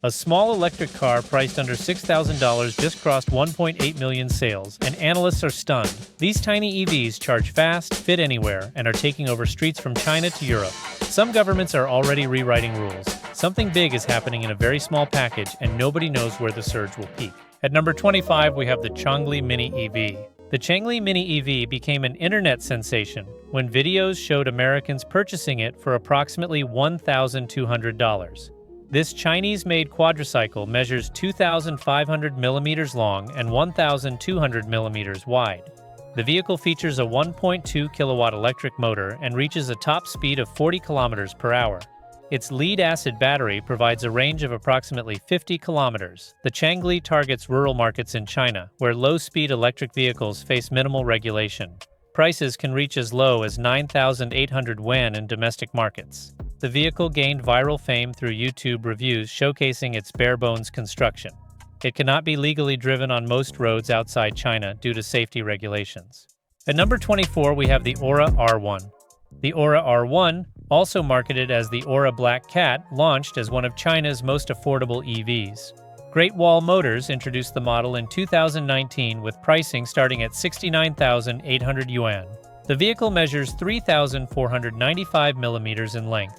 A small electric car priced under $6,000 just crossed 1.8 million sales, and analysts are stunned. These tiny EVs charge fast, fit anywhere, and are taking over streets from China to Europe. Some governments are already rewriting rules. Something big is happening in a very small package, and nobody knows where the surge will peak. At number 25, we have the Changli Mini EV. The Changli Mini EV became an internet sensation when videos showed Americans purchasing it for approximately $1,200. This Chinese-made quadricycle measures 2,500 millimeters long and 1,200 millimeters wide. The vehicle features a 1.2 kilowatt electric motor and reaches a top speed of 40 kilometers per hour. Its lead-acid battery provides a range of approximately 50 kilometers. The Changli targets rural markets in China, where low-speed electric vehicles face minimal regulation. Prices can reach as low as 9,800 yuan in domestic markets. The vehicle gained viral fame through YouTube reviews showcasing its bare-bones construction. It cannot be legally driven on most roads outside China due to safety regulations. At number 24, we have the Aura R1. The Aura R1, also marketed as the Aura Black Cat, launched as one of China's most affordable EVs. Great Wall Motors introduced the model in 2019 with pricing starting at 69,800 yuan. The vehicle measures 3,495 millimeters in length.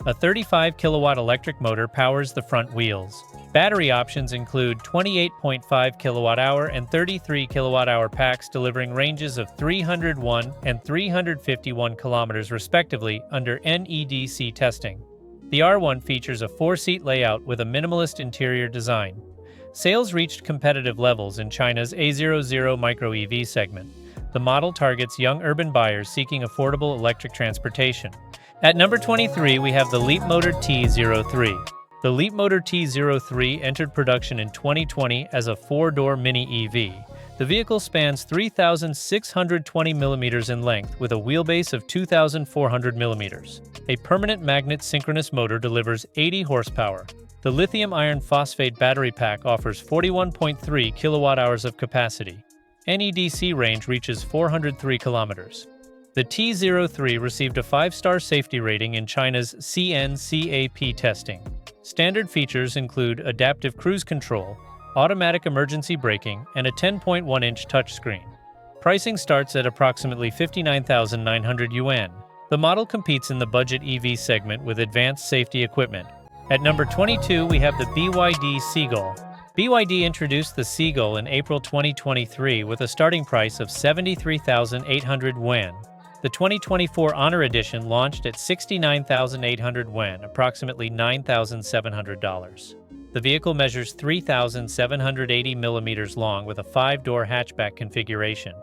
A 35 kilowatt electric motor powers the front wheels. Battery options include 28.5 kilowatt-hour and 33 kilowatt-hour packs delivering ranges of 301 and 351 kilometers respectively under NEDC testing. The R1 features a 4-seat layout with a minimalist interior design. Sales reached competitive levels in China's A00 micro EV segment. The model targets young urban buyers seeking affordable electric transportation. At number 23, we have the Leapmotor T03. The Leapmotor T03 entered production in 2020 as a 4-door mini EV. The vehicle spans 3,620 millimeters in length with a wheelbase of 2,400 millimeters. A permanent magnet synchronous motor delivers 80 horsepower. The lithium iron phosphate battery pack offers 41.3 kilowatt-hours of capacity. NEDC range reaches 403 kilometers. The T03 received a 5-star safety rating in China's CNCAP testing. Standard features include adaptive cruise control, automatic emergency braking, and a 10.1-inch touchscreen. Pricing starts at approximately 59,900 yuan. The model competes in the budget EV segment with advanced safety equipment. At number 22, we have the BYD Seagull. BYD introduced the Seagull in April 2023 with a starting price of 73,800 yuan. The 2024 Honor Edition launched at 69,800 yuan, approximately $9,700. The vehicle measures 3,780 millimeters long with a 5-door hatchback configuration.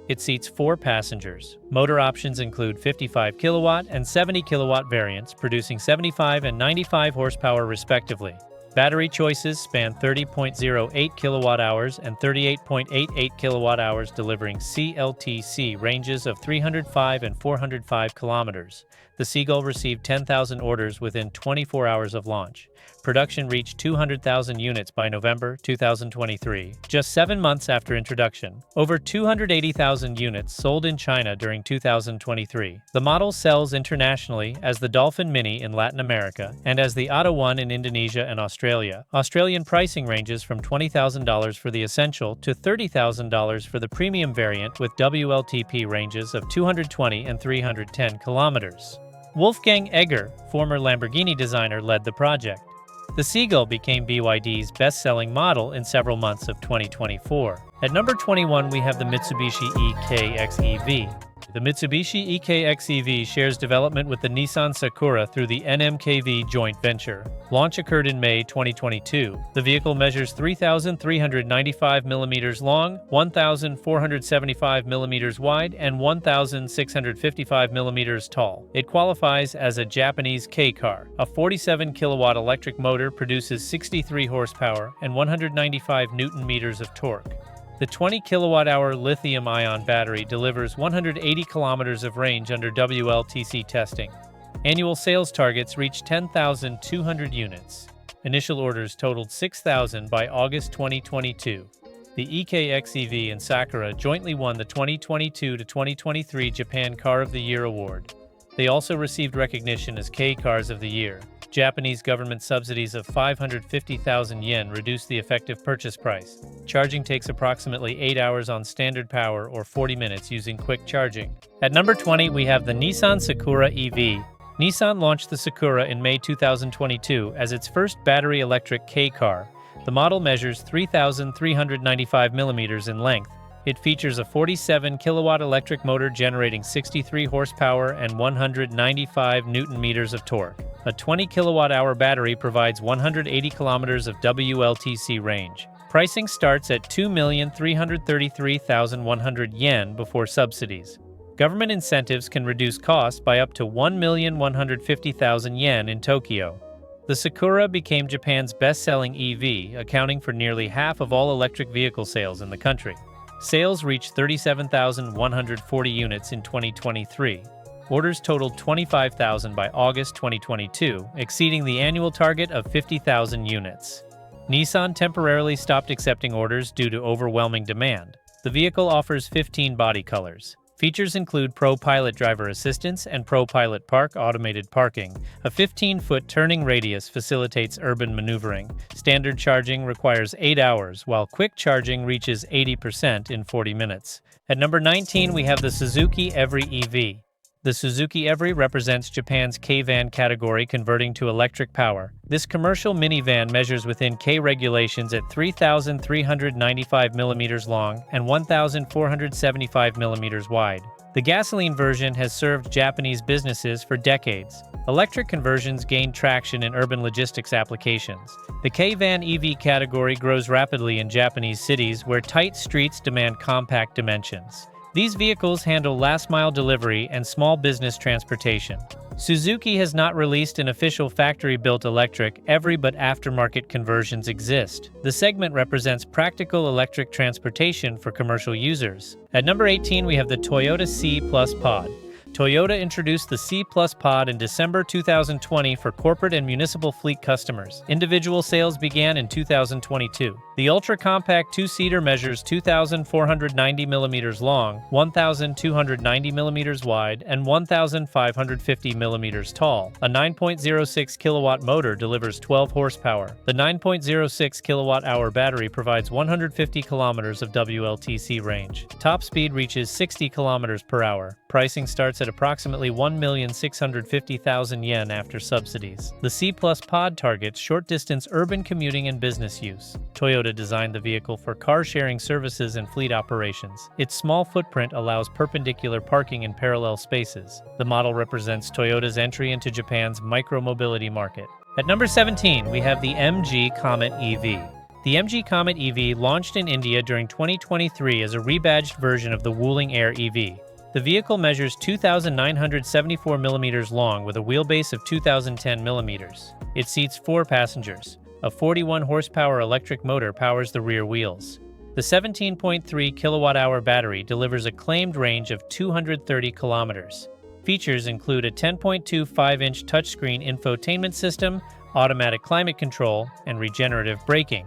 It seats 4 passengers. Motor options include 55 kilowatt and 70 kilowatt variants, producing 75 and 95 horsepower respectively. Battery choices span 30.08 kilowatt-hours and 38.88 kilowatt-hours, delivering CLTC ranges of 305 and 405 kilometers. The Seagull received 10,000 orders within 24 hours of launch. Production reached 200,000 units by November 2023, just 7 months after introduction. Over 280,000 units sold in China during 2023. The model sells internationally as the Dolphin Mini in Latin America and as the Auto One in Indonesia and Australia. Australian pricing ranges from $20,000 for the Essential to $30,000 for the premium variant with WLTP ranges of 220 and 310 kilometers. Wolfgang Egger, former Lamborghini designer, led the project. The Seagull became BYD's best-selling model in several months of 2024. At number 21, we have the Mitsubishi EKX EV. The Mitsubishi EKX EV shares development with the Nissan Sakura through the NMKV joint venture. Launch occurred in May 2022. The vehicle measures 3,395 millimeters long, 1,475 millimeters wide, and 1,655 millimeters tall. It qualifies as a Japanese K-car. A 47 kilowatt electric motor produces 63 horsepower and 195 newton-meters of torque. The 20 kilowatt-hour lithium-ion battery delivers 180 kilometers of range under WLTC testing. Annual sales targets reached 10,200 units. Initial orders totaled 6,000 by August 2022. The EKX EV and Sakura jointly won the 2022 to 2023 Japan Car of the Year award. They also received recognition as K-Cars of the Year. Japanese government subsidies of 550,000 yen reduce the effective purchase price. Charging takes approximately 8 hours on standard power or 40 minutes using quick charging. At number 20, we have the Nissan Sakura EV. Nissan launched the Sakura in May 2022 as its first battery electric K-car. The model measures 3,395 millimeters in length. It features a 47-kilowatt electric motor generating 63 horsepower and 195 newton-meters of torque. A 20-kilowatt-hour battery provides 180 kilometers of WLTC range. Pricing starts at 2,333,100 yen before subsidies. Government incentives can reduce costs by up to 1,150,000 yen in Tokyo. The Sakura became Japan's best-selling EV, accounting for nearly half of all electric vehicle sales in the country. Sales reached 37,140 units in 2023. Orders totaled 25,000 by August 2022, exceeding the annual target of 50,000 units. Nissan temporarily stopped accepting orders due to overwhelming demand. The vehicle offers 15 body colors. Features include Pro Pilot driver assistance and Pro Pilot Park automated parking. A 15-foot turning radius facilitates urban maneuvering. Standard charging requires 8 hours, while quick charging reaches 80% in 40 minutes. At number 19, we have the Suzuki Every EV. The Suzuki Every represents Japan's K-van category converting to electric power. This commercial minivan measures within K regulations at 3,395 millimeters long and 1,475 millimeters wide. The gasoline version has served Japanese businesses for decades. Electric conversions gained traction in urban logistics applications. The K-van EV category grows rapidly in Japanese cities where tight streets demand compact dimensions. These vehicles handle last-mile delivery and small business transportation. Suzuki has not released an official factory-built electric Every, but aftermarket conversions exist. The segment represents practical electric transportation for commercial users. At number 18, we have the Toyota C+ Pod. Toyota introduced the C+ Pod in December 2020 for corporate and municipal fleet customers. Individual sales began in 2022. The ultra-compact two-seater measures 2,490 millimeters long, 1,290 millimeters wide, and 1,550 millimeters tall. A 9.06 kilowatt motor delivers 12 horsepower. The 9.06 kilowatt-hour battery provides 150 kilometers of WLTC range. Top speed reaches 60 kilometers per hour. Pricing starts at approximately 1,650,000 yen after subsidies. The C+ Pod targets short-distance urban commuting and business use. Toyota designed the vehicle for car-sharing services and fleet operations. Its small footprint allows perpendicular parking in parallel spaces. The model represents Toyota's entry into Japan's micro-mobility market. At number 17, we have the MG Comet EV. The MG Comet EV launched in India during 2023 as a rebadged version of the Wuling Air EV. The vehicle measures 2,974 millimeters long with a wheelbase of 2,010 millimeters. It seats 4 passengers. A 41-horsepower electric motor powers the rear wheels. The 17.3 kilowatt-hour battery delivers a claimed range of 230 kilometers. Features include a 10.25-inch touchscreen infotainment system, automatic climate control, and regenerative braking.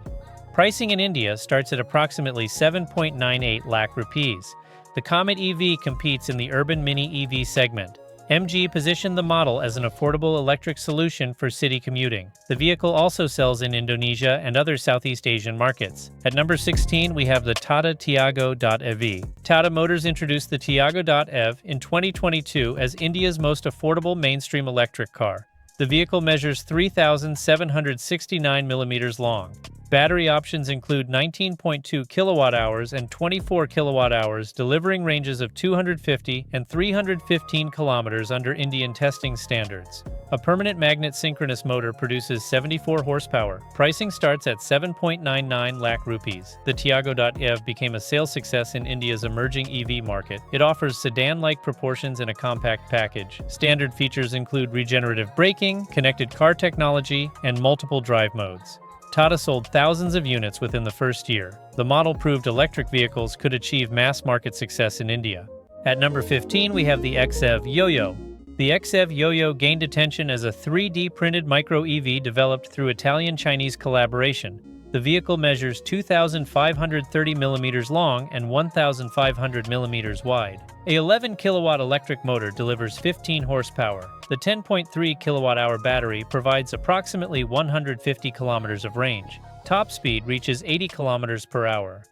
Pricing in India starts at approximately 7.98 lakh rupees. The Comet EV competes in the urban mini EV segment. MG positioned the model as an affordable electric solution for city commuting. The vehicle also sells in Indonesia and other Southeast Asian markets. At number 16, we have the Tata Tiago.ev. Tata Motors introduced the Tiago.ev in 2022 as India's most affordable mainstream electric car. The vehicle measures 3,769 millimeters long. Battery options include 19.2 kilowatt-hours and 24 kilowatt-hours, delivering ranges of 250 and 315 kilometers under Indian testing standards. A permanent magnet synchronous motor produces 74 horsepower. Pricing starts at 7.99 lakh rupees. The Tiago.ev became a sales success in India's emerging EV market. It offers sedan-like proportions in a compact package. Standard features include regenerative braking, connected car technology, and multiple drive modes. Tata sold thousands of units within the first year. The model proved electric vehicles could achieve mass-market success in India. At number 15, we have the XEV Yo-Yo. The XEV Yo-Yo gained attention as a 3D printed micro-EV developed through Italian-Chinese collaboration. The vehicle measures 2,530 millimeters long and 1,500 millimeters wide. A 11 kilowatt electric motor delivers 15 horsepower. The 10.3 kilowatt-hour battery provides approximately 150 kilometers of range. Top speed reaches 80 kilometers per hour.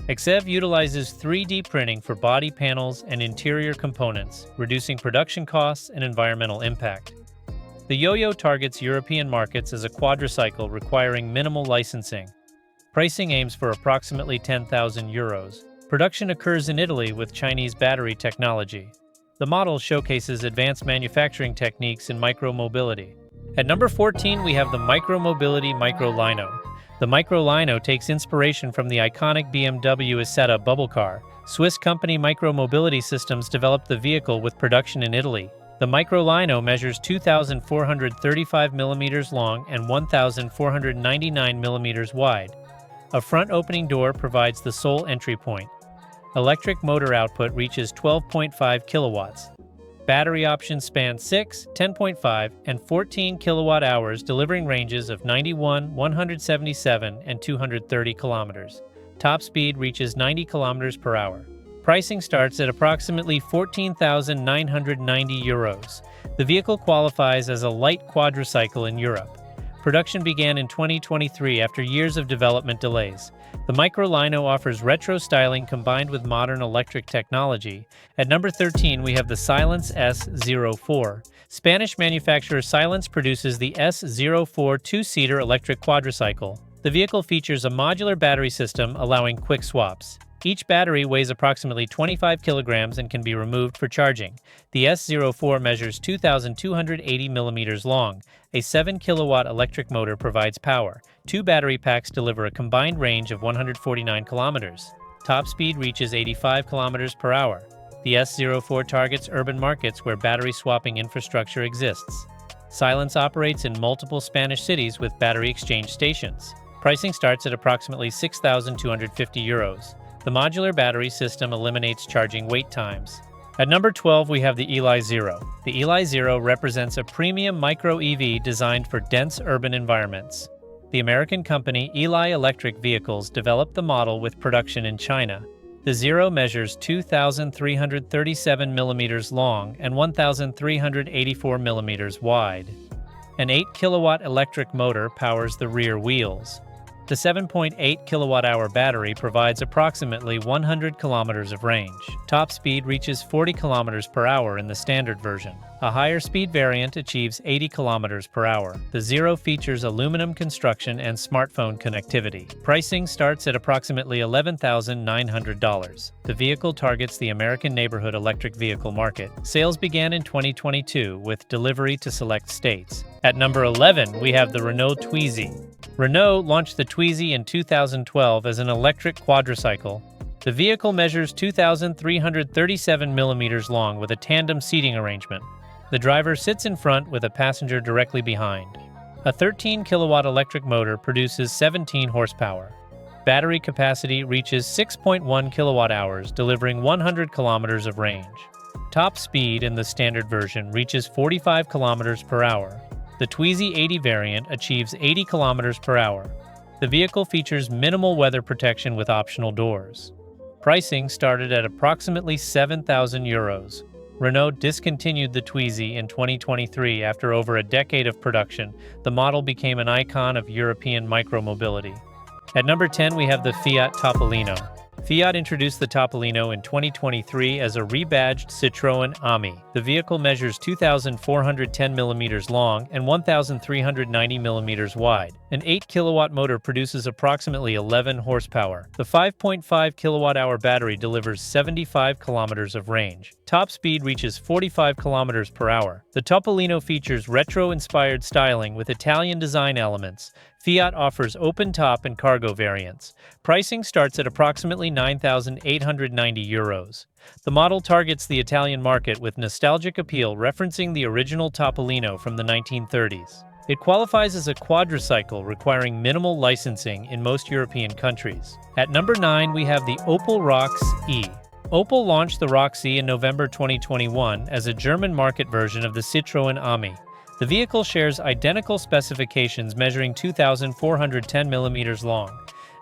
XEV utilizes 3D printing for body panels and interior components, reducing production costs and environmental impact. The Yoyo targets European markets as a quadricycle requiring minimal licensing. Pricing aims for approximately €10,000. Production occurs in Italy with Chinese battery technology. The model showcases advanced manufacturing techniques in micro-mobility. At number 14, we have the Micro-Mobility Micro Lino. The Micro Lino takes inspiration from the iconic BMW Isetta bubble car. Swiss company Micro-Mobility Systems developed the vehicle with production in Italy. The Micro Lino measures 2,435 mm long and 1,499 mm wide. A front opening door provides the sole entry point. Electric motor output reaches 12.5 kilowatts. Battery options span 6, 10.5, and 14 kilowatt-hours, delivering ranges of 91, 177, and 230 kilometers. Top speed reaches 90 kilometers per hour. Pricing starts at approximately €14,990. The vehicle qualifies as a light quadricycle in Europe. Production began in 2023 after years of development delays. The Micro Lino offers retro styling combined with modern electric technology. At number 13, we have the Silence S04. Spanish manufacturer Silence produces the S04 two-seater electric quadricycle. The vehicle features a modular battery system allowing quick swaps. Each battery weighs approximately 25 kilograms and can be removed for charging. The S04 measures 2,280 millimeters long. A 7-kilowatt electric motor provides power. 2 battery packs deliver a combined range of 149 kilometers. Top speed reaches 85 kilometers per hour. The S04 targets urban markets where battery swapping infrastructure exists. Silence operates in multiple Spanish cities with battery exchange stations. Pricing starts at approximately €6,250. The modular battery system eliminates charging wait times. At number 12, we have the Eli Zero. The Eli Zero represents a premium micro EV designed for dense urban environments. The American company Eli Electric Vehicles developed the model with production in China. The Zero measures 2,337 millimeters long and 1,384 millimeters wide. An 8-kilowatt electric motor powers the rear wheels. The 7.8 kilowatt-hour battery provides approximately 100 kilometers of range. Top speed reaches 40 kilometers per hour in the standard version. A higher speed variant achieves 80 kilometers per hour. The Zero features aluminum construction and smartphone connectivity. Pricing starts at approximately $11,900. The vehicle targets the American neighborhood electric vehicle market. Sales began in 2022 with delivery to select states. At number 11, we have the Renault Twizy. Renault launched the Twizy in 2012 as an electric quadricycle. The vehicle measures 2,337 millimeters long with a tandem seating arrangement. The driver sits in front with a passenger directly behind. A 13-kilowatt electric motor produces 17 horsepower. Battery capacity reaches 6.1 kilowatt-hours, delivering 100 kilometers of range. Top speed in the standard version reaches 45 kilometers per hour. The Twizy 80 variant achieves 80 kilometers per hour. The vehicle features minimal weather protection with optional doors. Pricing started at approximately €7,000. Renault discontinued the Twizy in 2023 after over a decade of production. The model became an icon of European micromobility. At number 10, we have the Fiat Topolino. Fiat introduced the Topolino in 2023 as a rebadged Citroën Ami. The vehicle measures 2,410 millimeters long and 1,390 millimeters wide. An 8-kilowatt motor produces approximately 11 horsepower. The 5.5 kilowatt-hour battery delivers 75 kilometers of range. Top speed reaches 45 kilometers per hour. The Topolino features retro-inspired styling with Italian design elements. Fiat offers open-top and cargo variants. Pricing starts at approximately €9,890. The model targets the Italian market with nostalgic appeal, referencing the original Topolino from the 1930s. It qualifies as a quadricycle, requiring minimal licensing in most European countries. At number 9, we have the Opel Rocks-E. Opel launched the Rocks-E in November 2021 as a German market version of the Citroën Ami. The vehicle shares identical specifications, measuring 2,410 millimeters long.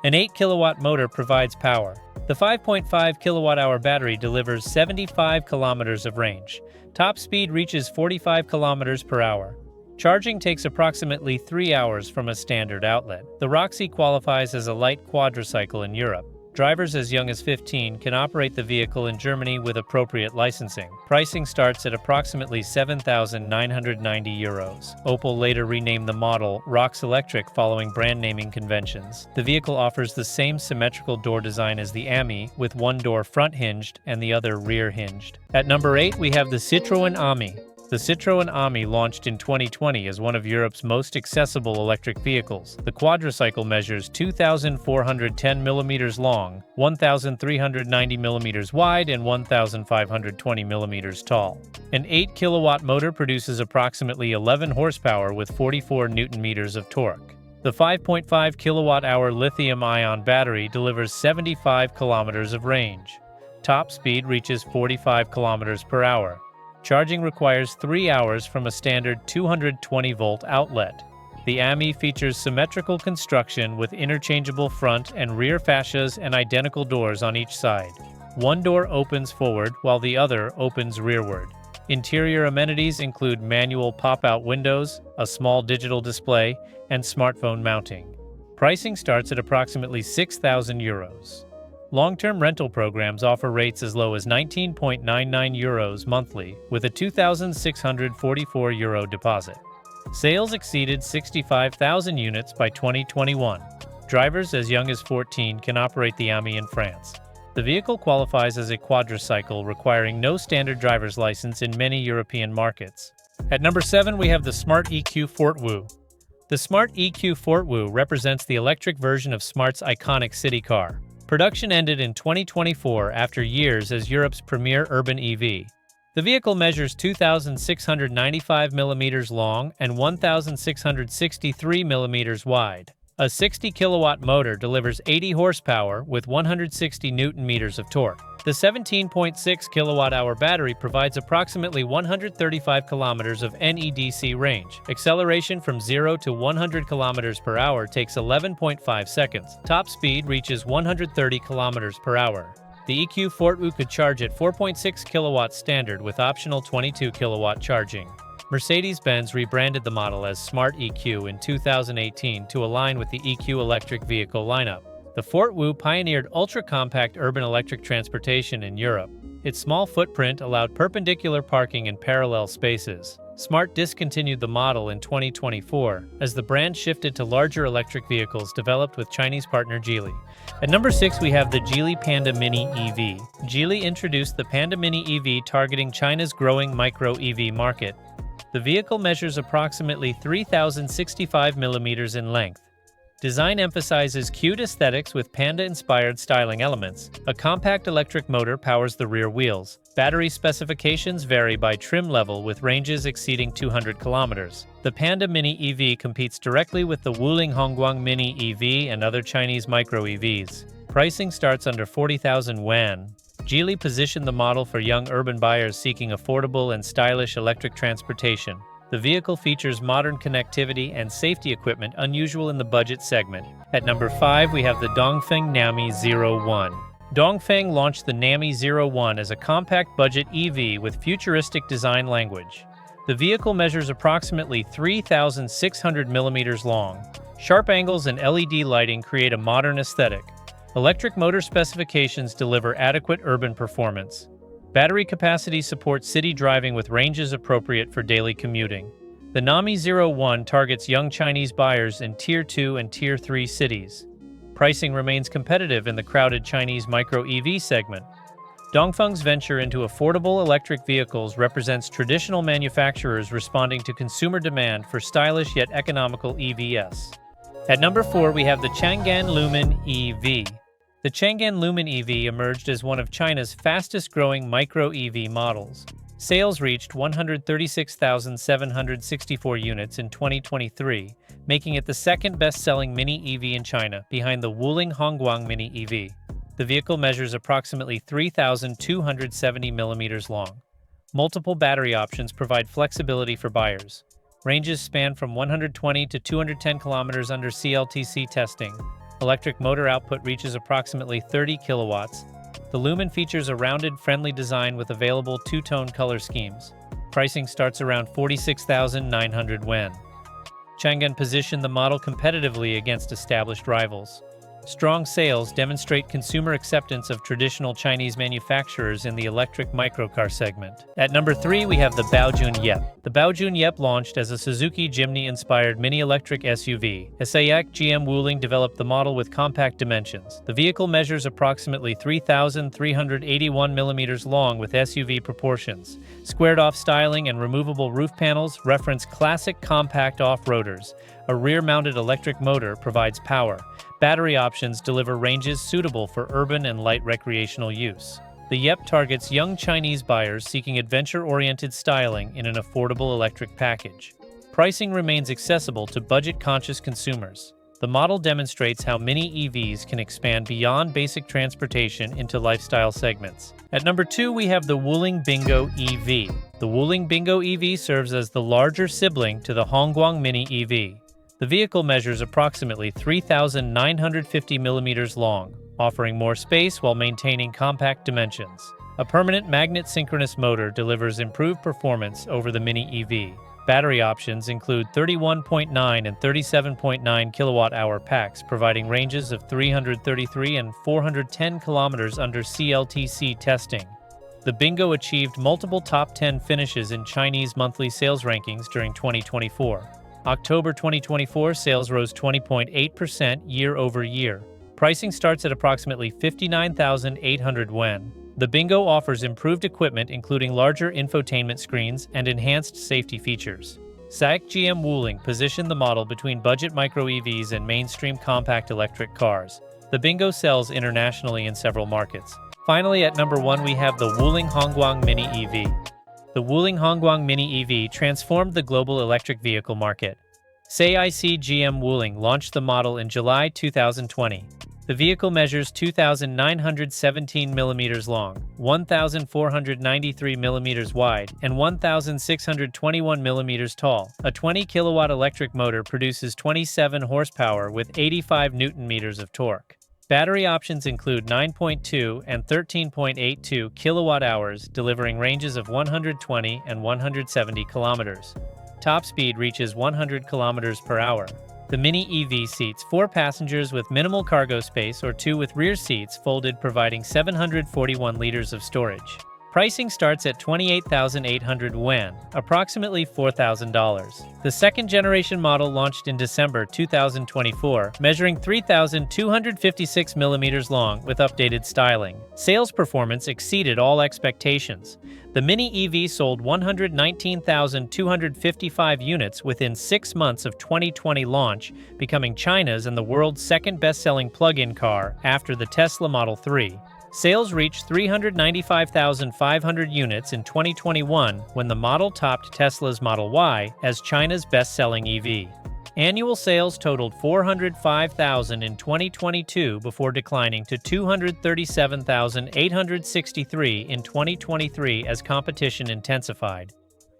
An 8-kilowatt motor provides power. The 5.5 kilowatt-hour battery delivers 75 kilometers of range. Top speed reaches 45 kilometers per hour. Charging takes approximately 3 hours from a standard outlet. The Roxy qualifies as a light quadricycle in Europe. Drivers as young as 15 can operate the vehicle in Germany with appropriate licensing. Pricing starts at approximately €7,990. Opel later renamed the model Rox Electric following brand naming conventions. The vehicle offers the same symmetrical door design as the Ami, with one door front hinged and the other rear hinged. At number 8, we have the Citroën Ami. The Citroën Ami launched in 2020 as one of Europe's most accessible electric vehicles. The quadricycle measures 2,410 mm long, 1,390 mm wide, and 1,520 mm tall. An 8-kilowatt motor produces approximately 11 horsepower with 44 Nm of torque. The 5.5 kilowatt-hour lithium-ion battery delivers 75 kilometers of range. Top speed reaches 45 kilometers per hour. Charging requires 3 hours from a standard 220-volt outlet. The Ami features symmetrical construction with interchangeable front and rear fascias and identical doors on each side. One door opens forward while the other opens rearward. Interior amenities include manual pop-out windows, a small digital display, and smartphone mounting. Pricing starts at approximately €6,000. Long-term rental programs offer rates as low as €19.99 monthly, with a €2,644 deposit. Sales exceeded 65,000 units by 2021. Drivers as young as 14 can operate the Ami in France. The vehicle qualifies as a quadricycle, requiring no standard driver's license in many European markets. At number 7, we have the Smart EQ Fortwo. The Smart EQ Fortwo represents the electric version of Smart's iconic city car. Production ended in 2024 after years as Europe's premier urban EV. The vehicle measures 2,695 mm long and 1,663 mm wide. A 60-kilowatt motor delivers 80 horsepower with 160 Nm of torque. The 17.6 kilowatt-hour battery provides approximately 135 kilometers of NEDC range. Acceleration from 0 to 100 kilometers per hour takes 11.5 seconds. Top speed reaches 130 kilometers per hour. The EQ Fortwo could charge at 4.6 kilowatts standard with optional 22 kilowatt charging. Mercedes-Benz rebranded the model as Smart EQ in 2018 to align with the EQ electric vehicle lineup. The Fortwo pioneered ultra-compact urban electric transportation in Europe. Its small footprint allowed perpendicular parking in parallel spaces. Smart discontinued the model in 2024 as the brand shifted to larger electric vehicles developed with Chinese partner Geely. At number 6, we have the Geely Panda Mini EV. Geely introduced the Panda Mini EV targeting China's growing micro-EV market. The vehicle measures approximately 3,065 mm in length. Design emphasizes cute aesthetics with Panda-inspired styling elements. A compact electric motor powers the rear wheels. Battery specifications vary by trim level with ranges exceeding 200 kilometers. The Panda Mini EV competes directly with the Wuling Hongguang Mini EV and other Chinese micro-EVs. Pricing starts under 40,000 yuan. Geely positioned the model for young urban buyers seeking affordable and stylish electric transportation. The vehicle features modern connectivity and safety equipment unusual in the budget segment. At number 5, we have the Dongfeng Nami 01. Dongfeng launched the Nami 01 as a compact budget EV with futuristic design language. The vehicle measures approximately 3,600 mm long. Sharp angles and LED lighting create a modern aesthetic. Electric motor specifications deliver adequate urban performance. Battery capacity supports city driving with ranges appropriate for daily commuting. The Nami 01 targets young Chinese buyers in Tier 2 and Tier 3 cities. Pricing remains competitive in the crowded Chinese micro-EV segment. Dongfeng's venture into affordable electric vehicles represents traditional manufacturers responding to consumer demand for stylish yet economical EVs. At number 4, we have the Changli Lumen EV. The Changli Lumen EV emerged as one of China's fastest-growing micro-EV models. Sales reached 136,764 units in 2023, making it the second best-selling mini EV in China, behind the Wuling Hongguang Mini EV. The vehicle measures approximately 3,270 mm long. Multiple battery options provide flexibility for buyers. Ranges span from 120 to 210 kilometers under CLTC testing. Electric motor output reaches approximately 30 kilowatts. The Lumen features a rounded, friendly design with available two-tone color schemes. Pricing starts around 46,900 yuan. Chang'an positioned the model competitively against established rivals. Strong sales demonstrate consumer acceptance of traditional Chinese manufacturers in the electric microcar segment. At number 3, we have the Baojun Yep. The Baojun Yep launched as a Suzuki Jimny-inspired mini-electric SUV. SAIC GM Wuling developed the model with compact dimensions. The vehicle measures approximately 3,381 millimeters long with SUV proportions. Squared-off styling and removable roof panels reference classic compact off-roaders. A rear-mounted electric motor provides power. Battery options deliver ranges suitable for urban and light recreational use. The Yep targets young Chinese buyers seeking adventure-oriented styling in an affordable electric package. Pricing remains accessible to budget-conscious consumers. The model demonstrates how mini EVs can expand beyond basic transportation into lifestyle segments. At number 2, we have the Wuling Bingo EV. The Wuling Bingo EV serves as the larger sibling to the Hongguang Mini EV. The vehicle measures approximately 3,950 millimeters long, offering more space while maintaining compact dimensions. A permanent magnet synchronous motor delivers improved performance over the Mini EV. Battery options include 31.9 and 37.9 kilowatt-hour packs, providing ranges of 333 and 410 kilometers under CLTC testing. The Bingo achieved multiple top 10 finishes in Chinese monthly sales rankings during 2024. October 2024 sales rose 20.8% year-over-year. Pricing starts at approximately 59,800 yuan. The Bingo offers improved equipment including larger infotainment screens and enhanced safety features. SAIC GM Wuling positioned the model between budget micro-EVs and mainstream compact electric cars. The Bingo sells internationally in several markets. Finally, at number 1, we have the Wuling Hongguang Mini EV. The Wuling Hongguang Mini EV transformed the global electric vehicle market. SAIC GM Wuling launched the model in July 2020. The vehicle measures 2,917 millimeters long, 1,493 millimeters wide, and 1,621 millimeters tall. A 20-kilowatt electric motor produces 27 horsepower with 85 newton-meters of torque. Battery options include 9.2 and 13.82 kilowatt-hours, delivering ranges of 120 and 170 kilometers. Top speed reaches 100 kilometers per hour. The Mini EV seats 4 passengers with minimal cargo space or 2 with rear seats folded, providing 741 liters of storage. Pricing starts at 28,800 yuan, approximately $4,000. The second-generation model launched in December 2024, measuring 3,256 millimeters long with updated styling. Sales performance exceeded all expectations. The Mini EV sold 119,255 units within 6 months of 2020 launch, becoming China's and the world's second best-selling plug-in car after the Tesla Model 3. Sales reached 395,500 units in 2021 when the model topped Tesla's Model Y as China's best-selling EV. Annual sales totaled 405,000 in 2022 before declining to 237,863 in 2023 as competition intensified.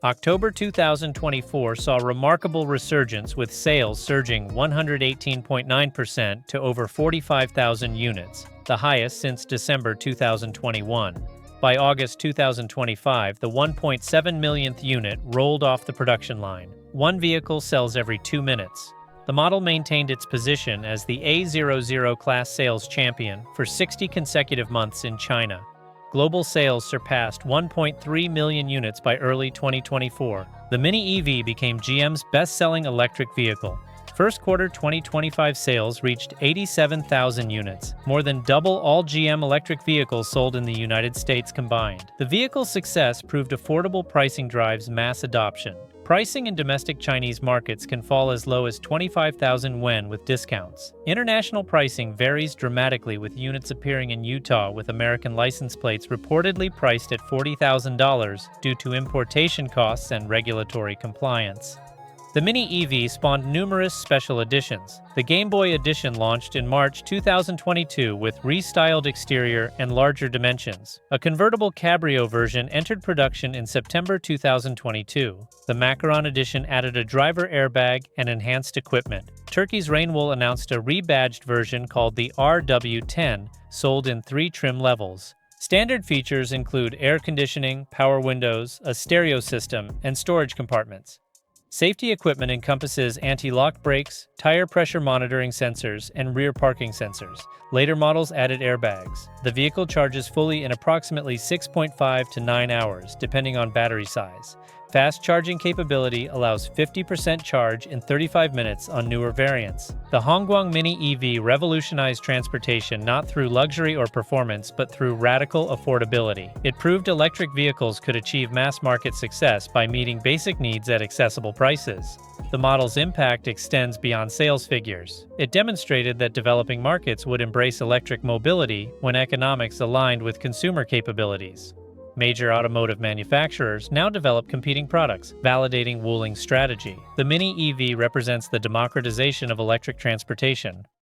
October 2024 saw remarkable resurgence with sales surging 118.9% to over 45,000 units, the highest since December 2021. By August 2025, the 1.7 millionth unit rolled off the production line. One vehicle sells every 2 minutes. The model maintained its position as the A00 class sales champion for 60 consecutive months in China. Global sales surpassed 1.3 million units by early 2024. The Mini EV became GM's best-selling electric vehicle. First quarter 2025 sales reached 87,000 units, more than double all GM electric vehicles sold in the United States combined. The vehicle's success proved affordable pricing drives mass adoption. Pricing in domestic Chinese markets can fall as low as 25,000 yuan with discounts. International pricing varies dramatically, with units appearing in Utah with American license plates reportedly priced at $40,000 due to importation costs and regulatory compliance. The Mini EV spawned numerous special editions. The Game Boy Edition launched in March 2022 with restyled exterior and larger dimensions. A convertible cabrio version entered production in September 2022. The Macaron Edition added a driver airbag and enhanced equipment. Turkey's Rainwool announced a rebadged version called the RW10, sold in 3 trim levels. Standard features include air conditioning, power windows, a stereo system, and storage compartments. Safety equipment encompasses anti-lock brakes, tire pressure monitoring sensors, and rear parking sensors. Later models added airbags. The vehicle charges fully in approximately 6.5 to 9 hours, depending on battery size. Fast charging capability allows 50% charge in 35 minutes on newer variants. The Hongguang Mini EV revolutionized transportation not through luxury or performance, but through radical affordability. It proved electric vehicles could achieve mass-market success by meeting basic needs at accessible prices. The model's impact extends beyond sales figures. It demonstrated that developing markets would embrace electric mobility when economics aligned with consumer capabilities. Major automotive manufacturers now develop competing products, validating Wulling's strategy. The Mini EV represents the democratization of electric transportation.